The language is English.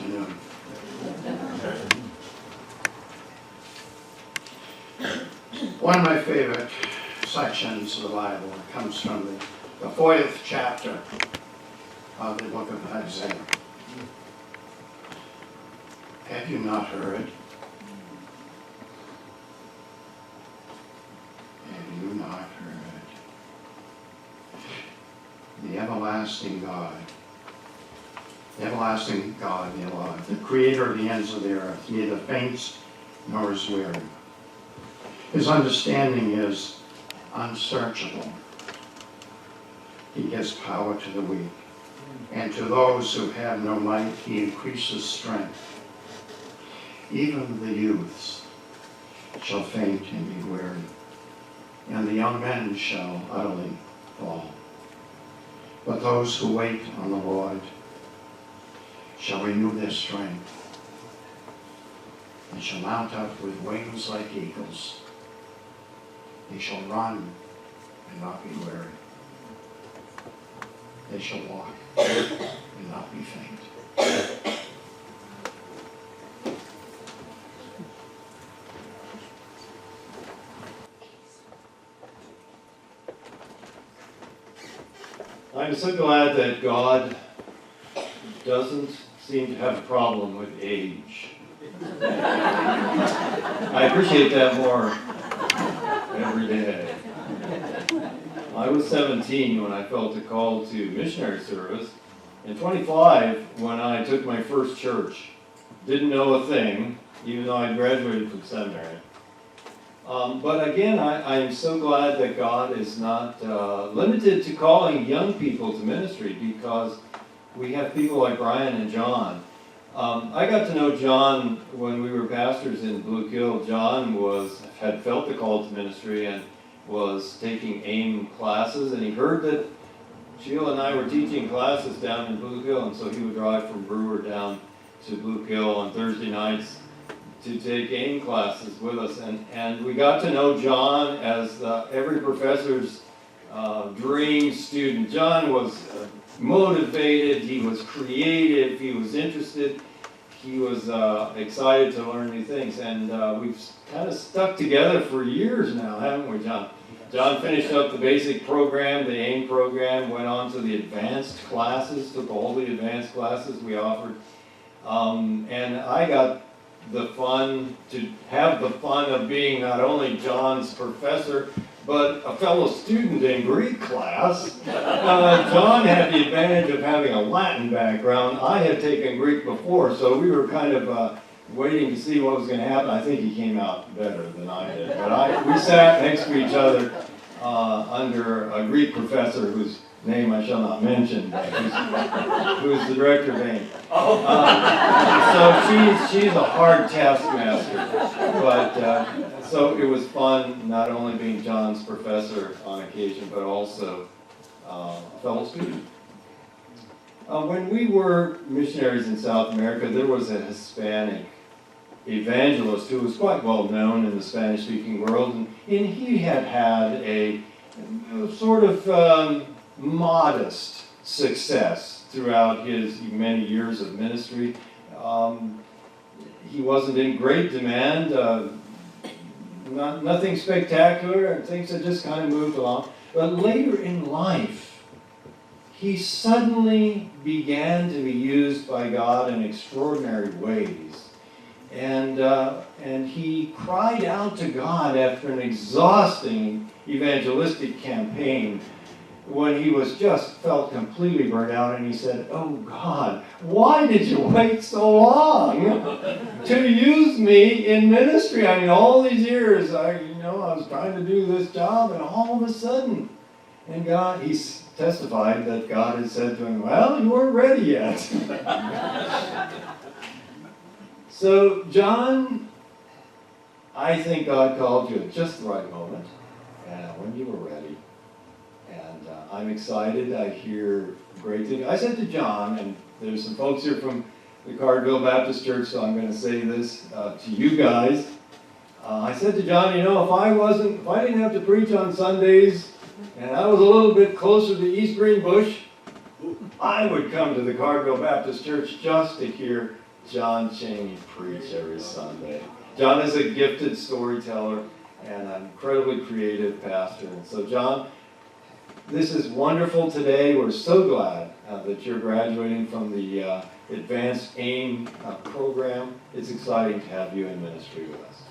afternoon. One of my favorite sections of the Bible comes from the 40th chapter of the book of Heneise. Have you not heard? Have you not heard? The everlasting God, dear Lord, the creator of the ends of the earth, neither faints nor is weary. His understanding is unsearchable. He gives power to the weak, and to those who have no might, he increases strength. Even the youths shall faint and be weary, and the young men shall utterly fall. But those who wait on the Lord shall renew their strength. They shall mount up with wings like eagles. They shall run and not be weary. They shall walk and not be faint. I'm so glad that God doesn't seem to have a problem with age. I appreciate that more every day. I was 17 when I felt a call to missionary service, and 25 when I took my first church. Didn't know a thing, even though I graduated from seminary. But again, I'm so glad that God is not limited to calling young people to ministry, because we have people like Brian and John. I got to know John when we were pastors in Blue Hill. John had felt the call to ministry and was taking AIM classes, and he heard that Sheila and I were teaching classes down in Blue Hill, and so he would drive from Brewer down to Blue Hill on Thursday nights to take AIM classes with us, and we got to know John as every professor's dream student. John was motivated, he was creative, he was interested, he was excited to learn new things, and we've kind of stuck together for years now, haven't we, John? John finished up the basic program, the AIM program, went on to the advanced classes, took all the advanced classes we offered, and I got to have the fun of being not only John's professor, but a fellow student in Greek class. John had the advantage of having a Latin background. I had taken Greek before, so we were kind of waiting to see what was going to happen. I think he came out better than I did. But we sat next to each other under a Greek professor whose name I shall not mention, but who's the director of AIM. So she's a hard taskmaster. But so it was fun not only being John's professor on occasion, but also a fellow student. When we were missionaries in South America, there was a Hispanic evangelist who was quite well known in the Spanish-speaking world, and he had a sort of modest success throughout his many years of ministry. He wasn't in great demand, nothing spectacular, and things had just kind of moved along. But later in life, he suddenly began to be used by God in extraordinary ways. And he cried out to God after an exhausting evangelistic campaign when he was just felt completely burnt out, and he said, "Oh God, why did you wait so long to use me in ministry? I mean, all these years, I was trying to do this job, and all of a sudden," and God, he testified that God had said to him, "Well, you weren't ready yet." So, John, I think God called you at just the right moment, when you were ready. And I'm excited. I hear great things. I said to John, and there's some folks here from the Cardville Baptist Church, so I'm going to say this to you guys. I said to John, if I didn't have to preach on Sundays, and I was a little bit closer to East Green Bush, I would come to the Cardville Baptist Church just to hear John Cheney preach every Sunday. John is a gifted storyteller and an incredibly creative pastor. And so, John, this is wonderful today. We're so glad that you're graduating from the Advanced AIM program. It's exciting to have you in ministry with us.